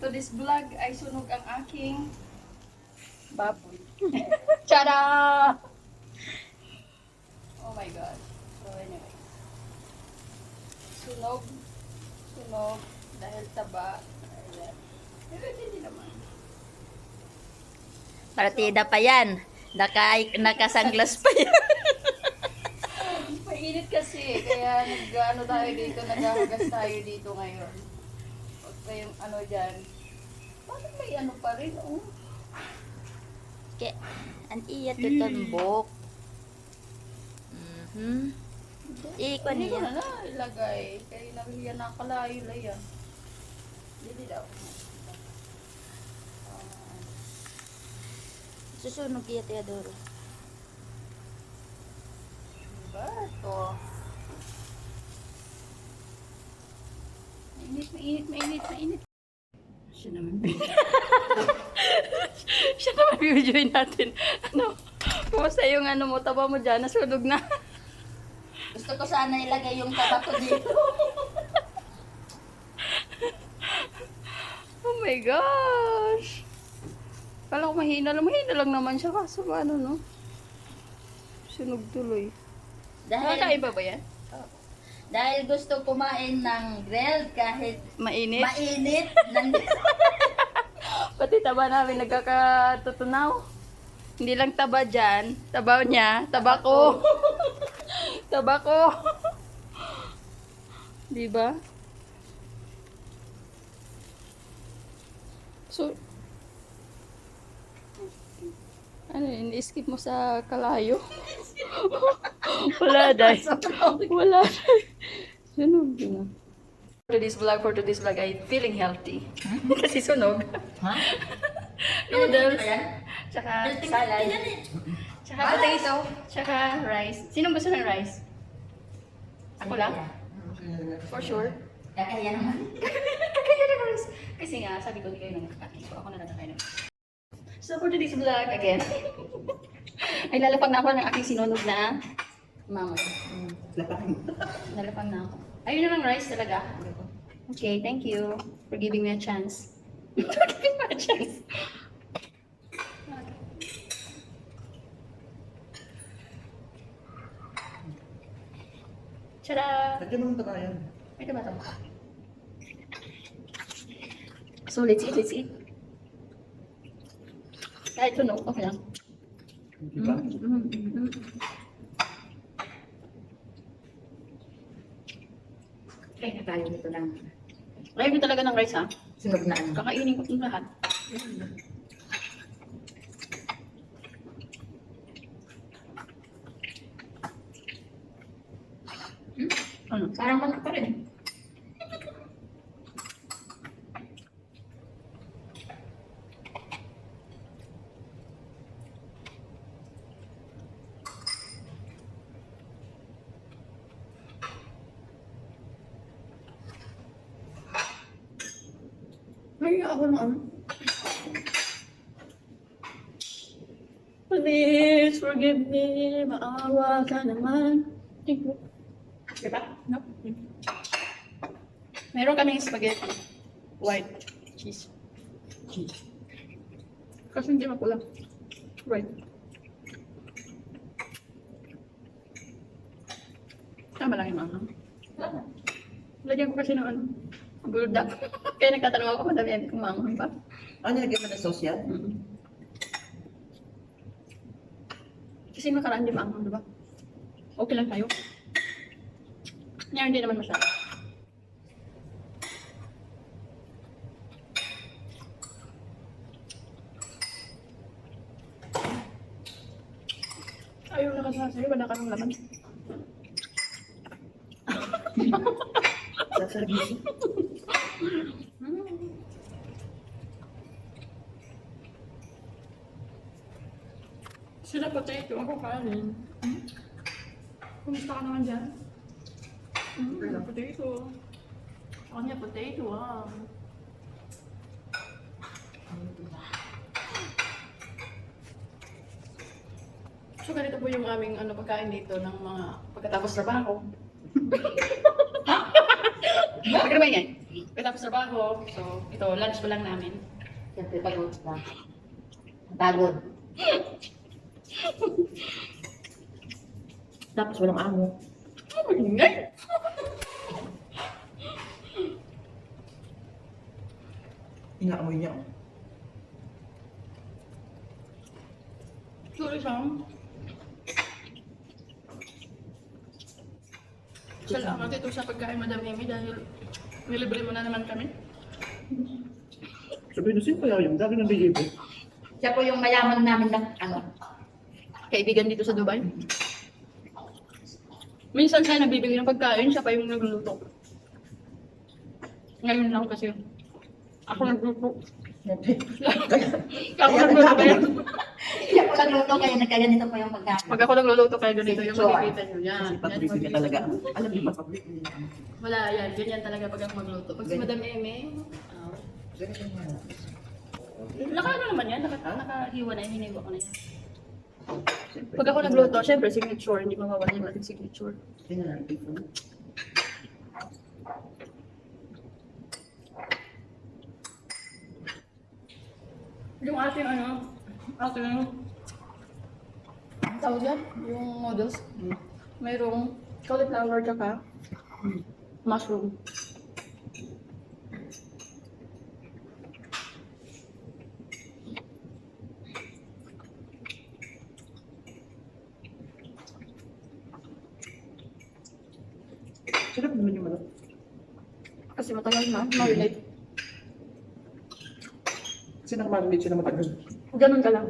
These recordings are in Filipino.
to this vlog ay sunog ang aking baboy. Tada! Oh my god. So anyway. Sunog. Sunog. Dahil taba. Ayan. Pero hindi naman. Partida pa yan. Nakasanglas pa yan. Mainit kasi. Kaya nag-ano tayo dito. Naghahagas tayo dito ngayon. Huwag kayong ano dyan. Bakit may ano pa rin? Oh. Kaya, an iya tutumbok. Ikon Hindi ko niya. na ilagay. Kaya nahiya na kalayo-laya. Hindi daw. Susunog iya tiya Doro. Diba? Ito. Mainit, mainit, mainit, mainit. Siya naman. Siya naman videoin natin. Ano? Kumusta yung ano mo? Taba mo dyan. Nasunog na. Gusto ko sana ilagay yung tabako dito. Oh my gosh. Kala ko mahina lang naman siya. Kaso ano no? Sunog tuloy. Dahil, Nakakaiba ba yan? dahil gusto kumain ng grilled kahit Mainit? mainit. Pati taba namin nagkakatutunaw. Hindi lang taba dyan. Taba niya. Taba ko. Taba ko. Diba? So, ano yun? I-skip mo sa kalayo? Wala dahil. Wala dahil. Sunog na. For today's vlog ay feeling healthy. Kasi sunog. Ha? Noodles. Ayan. Tsaka salad. Tsaka potato. Tsaka rice. Sino gusto ng rice? Ako lang? For sure. Kaya naman. Kaya ng rice. Kasi nga, sabi ko, hindi kayo nakakain. So, ako na nakakain. So, for today's vlog, again, ay lalapag na ako ng aking sinunog na mama. Lalapag na ako. Ayun na lang rice talaga. Okay, thank you for giving me a chance. For giving me a chance. Tada! Lagyan mo ng tabayan. May diba ito? So, let's eat, let's eat. Kahit sunog, okay lang. Diba? Kaya na tayo dito lang. Ayaw ko talaga ng rice ha. Sunog na ano. Kakainin ko itong lahat. Ano? Parang manok pa rin. May ako ng ano. Please forgive me. Maawa ka naman. Thank you. Diba? No? Meron kaming spaghetti. White cheese. Cheese. Kasi hindi mapula. Right. Tama lang yung mga. Lagyan ko kasi ng ano. Bulda. Kaya nagtatanong ako kung madami kung manghang pa. Ano, nilagyan mo ng sauce yan? Kasi makaraan di manghang, diba? Okay lang tayo. Ngayon hindi naman masyado. Ayaw na kasi sa'yo, wala ka ng laman. Sa service. Sila potato, ako kanin. Kumusta ka naman dyan? Sila potato. Ako niya potato, ah. So ganito po yung aming ano, pagkain dito ng mga pagkatapos trabaho. Pagkatapos yan. Tapos trabaho. So, ito, lunch pa lang namin. Siyempre pagod na. Pagod. Tapos walang amo. Ingay! Inaamoy niya. Sorry, Sam. Salamat ito sa pagkain, Madam Amy, dahil nilibre mo na naman kami. Sabi na, sino kaya yung dami ng BJP? Siya po yung mayaman namin ng ano. Kaibigan dito sa Dubai. Minsan siya nagbibigay ng pagkain, siya pa yung nagluluto. Ngayon lang kasi ako nagluto. Ako nagluto kaya. Siya po nagluto kaya nagkaganito po yung pagkain. Pag ako nagluto kaya ganito yung makikita nyo. Yan. Kasi Yan, paborito niya talaga. Alam niyo ba, paborito niya. wala yan. Ganyan talaga pag ako magluto. Pag si Madam Eme, Ganito niya. naka naman yan. Nakahiwa na yan. Hiniwa ko na yan. Siyempre. Pag ako nagluto, syempre signature. Hindi mawawala yung ating signature. Tingnan natin kung Yung ating tawag yan? Yung noodles. Mayroong cauliflower tsaka mushroom. sarap naman yung manok. Kasi matagal na, marinate. Kasi nang-marinate siya na matagal. Ganun ka lang.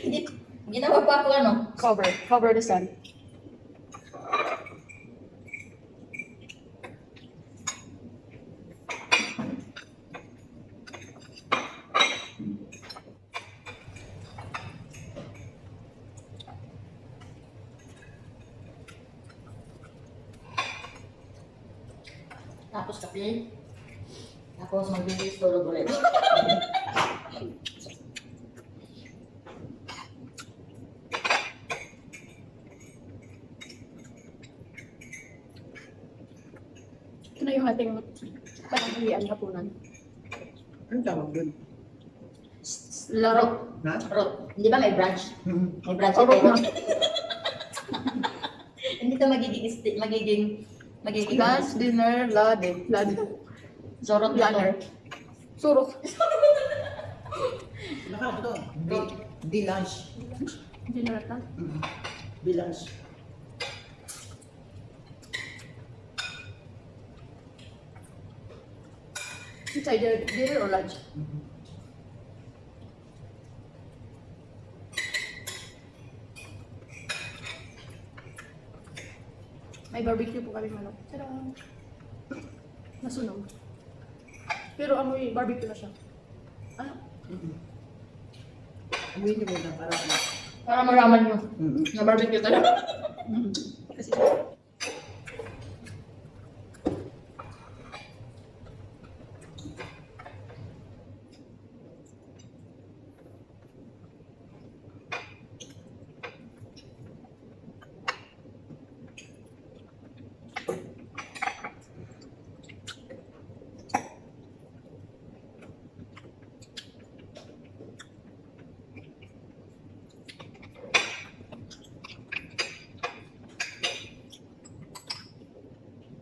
Hindi, ginawa pa ako ano. Cover the sun. Tapos kape. Tapos magbibis tulog ulit. Ito na yung ating pananghalian hapunan. Anong tawag doon? Laro. Ha? Rot. Hindi ba may branch? Mhm. May branch Aro ito. na. Hindi to magiging Lunch, dinner, lade. zorot na to. Lunner. Surok. Naka ito. D-lunch. Dinner na. D-lunch. It's either dinner or lunch. May barbecue po kami manok. Tadaan! Nasunog. Pero amoy barbecue na siya. Ano? Amoy niyo muna para ano. Para maraman nyo. Na barbecue talaga. Kasi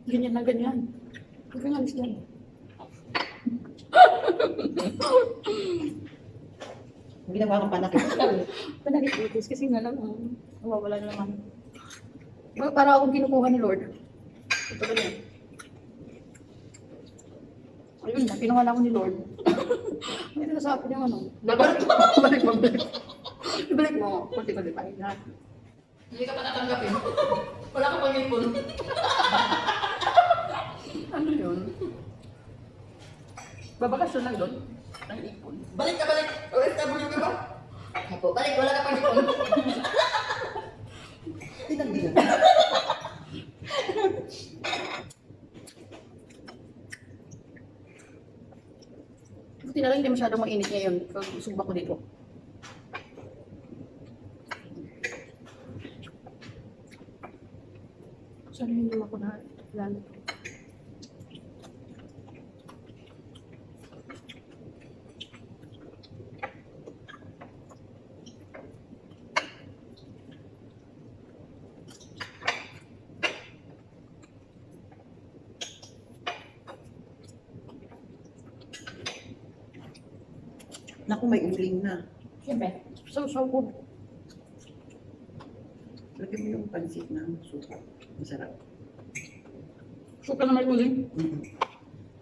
ganyan na ganyan. Huwag kang alis dyan. Ginawa kang panakit. Panagititis kasi nga lang, nawawala na naman. Para akong kinukuha ni Lord. Ito ba yan? Ayun na, kinuha na ako ni Lord. May nasasabi niya ano. Babalik mo. Ibalik mo. Kunti ko di pa. Hindi ka pa natanggapin. Wala ka pang ipon. Ano yun? Babakasyon lang doon. Ang ipon. Balik ka, balik. OFW ka ba? Ako, balik. Wala ka pang ipon. Tinanggilan. Buti na lang hindi masyadong mainit ngayon. Pag sugba ko dito. Sana hindi ako na lalo. Naku, may uling na. Siyempre. Sausaw ko. Lagyan mo yung pansit na suka. Masarap. Suka na may uling.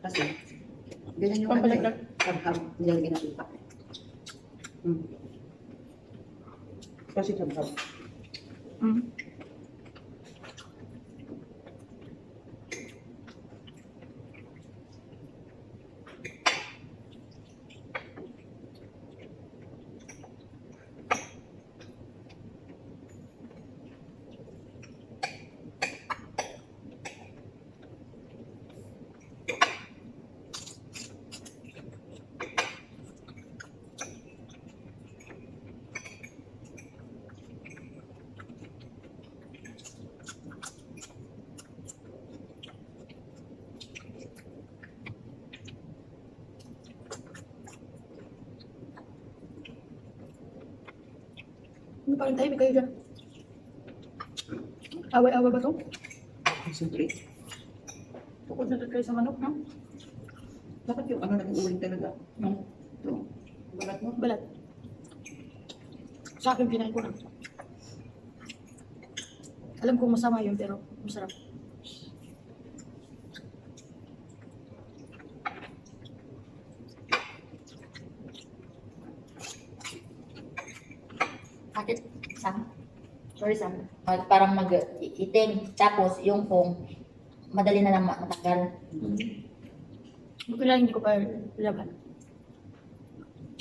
Kasi, ganyan yung Pampalaglag. Hab-hab. Nilalagyan natin pa. Kasi hab-hab. Mm. Ano parang tahimik kayo dyan? Away-away ba to? Concentrate. Tukod na kayo sa manok, no? Bakit yung ano naging uling talaga? No. Ito. Balat mo? Balat. Sa akin, kinain ko lang. Alam kong masama yun, pero masarap. Bakit? Sam? Sorry, Sam. Parang mag-itim. Tapos, yung pong, madali na lang matanggal. Buti lang hindi ko pa laban.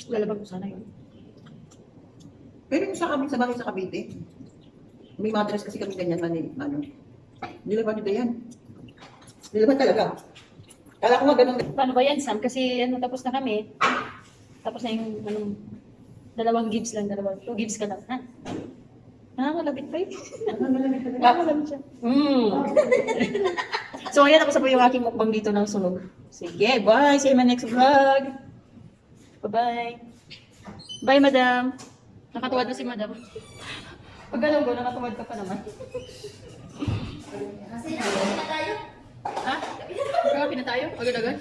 Lalaban ko sana yun. Pero yung sa amin sa bahay sa Cavite, may mattress kasi kami ganyan man ano. Nilaban nito yan. Nilaban talaga. Kala ko nga ganun. Paano ba yan, Sam? Kasi ano, tapos na kami. Tapos na yung anong, dalawang gives lang, 2 gives ka lang, ha? Nakakalabit pa yun. Nakakalabit siya. So, ayan, tapos na po yung aking mukbang dito ng sunog. Sige, bye! See you in my next vlog! Bye-bye! Bye, madam! Nakatuwad na si madam. Pag ganun ko, nakatuwad ka pa naman. Kasi na tayo. Ha? Grabe na tayo? Agad-agad?